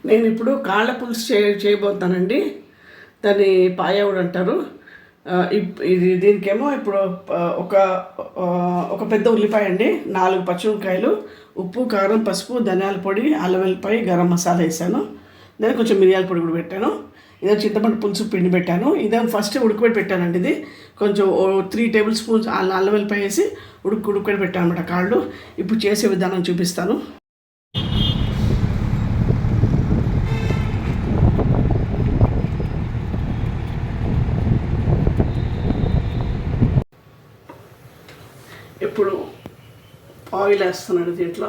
నేను ఇప్పుడు కాళ్ళ పులుసు చేయబోతున్నానండి. దాన్ని పాయవుడు అంటారు. ఇది దీనికేమో ఇప్పుడు ఒక ఒక పెద్ద ఉల్లిపాయ అండి, 4 పచ్చిమిరపకాయలు, ఉప్పు, కారం, పసుపు, ధనియాల పొడి, అల్లం వెల్లిపాయ, గరం మసాలా వేసాను. దాన్ని కొంచెం మిరియాల పొడి కూడా పెట్టాను. ఇదే చింతపండు పులుసు పిండి పెట్టాను. ఇదే ఫస్ట్ ఉడకబెట్టి పెట్టానండి. ఇది కొంచెం 3 టేబుల్ స్పూన్స్ అల్లం వెల్లిపాయ వేసి ఉడకబెట్టి పెట్టాను అనమాట కాళ్ళు. ఇప్పుడు చేసే విధానం చూపిస్తాను. ఇప్పుడు ఆయిల్ వేస్తున్నాను. దీంట్లో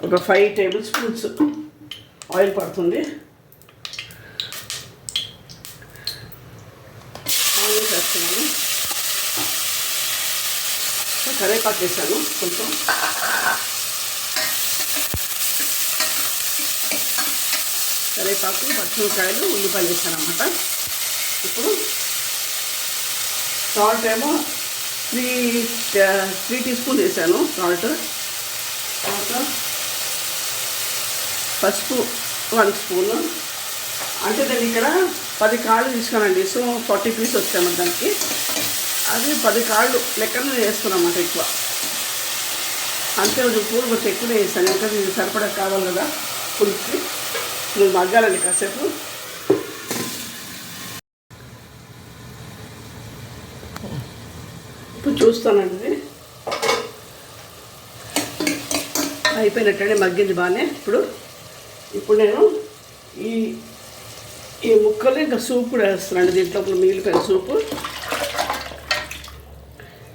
ఒక 5 టేబుల్ స్పూన్స్ ఆయిల్ పడుతుంది. ఆయిల్ వేస్తున్నాను. కరివేపాకు వేసాను కొంచెం. కరివేపాకు, పచ్చిమిరపకాయలు, ఉల్లిపాయలు వేసాను అన్నమాట. ఇప్పుడు సాల్ట్ ఏమో 3 టీ స్పూన్ వేసాను సాల్ట్. తర్వాత పసుపు 1 స్పూను. అంటే దాన్ని ఇక్కడ 10 కాళ్ళు తీసుకున్నానండి. సో 40 పీస్ వచ్చాను దానికి. అది 10 కాళ్ళు లెక్కన వేసుకున్నామంట ఎక్కువ. అంతే పూలు కొంచెం ఎక్కువనే వేసాను. ఇంకా ఇది సరిపడా కావాలి కదా పులుసుకి. ఇది మగ్గాలండి కాసేపు. ఇప్పుడు చూస్తానండి, ఇది అయిపోయినట్టండి, మగ్గింది బాగానే. ఇప్పుడు నేను ఈ ముక్కలు ఇంకా సూప్ కూడా వేస్తున్నాను. దీంట్లో మిగిలిపోయిన సూపు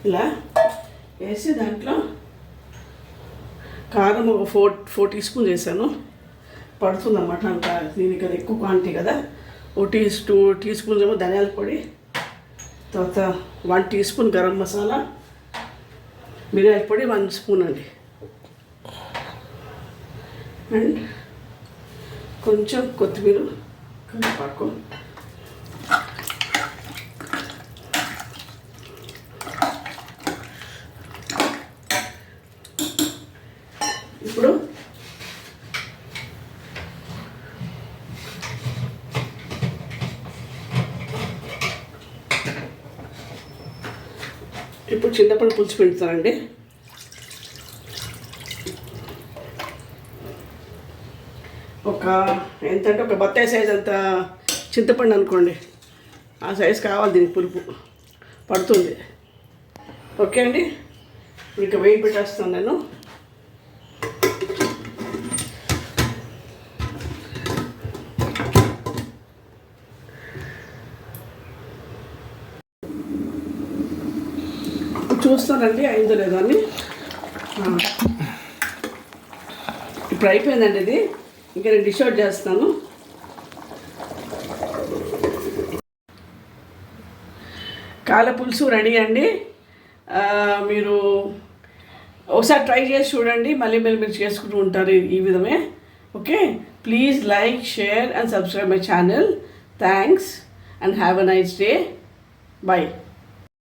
ఇలా వేసి దాంట్లో కారం ఒక 4 టీ స్పూన్ వేసాను. పడుతుంది అన్నమాట. అంత దీనికి కదా ఎక్కువ క్వాంటిటీ కదా. 2 టీ స్పూన్స్ ఏమో ధనియాల పొడి, తర్వాత 1 టీ స్పూన్ గరం మసాలా, మిరియాల పొడి 1 స్పూన్ అండి, అండ్ కొంచెం కొత్తిమీర, కరివేపాకు. ఇప్పుడు చింతపండు పులుసు పెడతానండి. ఎంతంటే ఒక బత్తాయి సైజ్ అంత చింతపండు అనుకోండి. ఆ సైజు కావాలి దీనికి, పులుపు పడుతుంది. ఓకే అండి, ఇంకా వెయిట్ పెట్టేస్తాను నేను. చూస్తానండి అయిందో లేదో అని. ఇప్పుడు అయిపోయిందండి ఇది. ఇంకా నేను డిష్ అవుట్ చేస్తాను. కాళ్ళ పులుసు రెడీ అండి. మీరు ఒకసారి ట్రై చేసి చూడండి. మళ్ళీ మీరు చేసుకుంటూ ఉంటారు ఈ విధమే. Okay, please like, share and subscribe my channel. Thanks and have a nice day. By.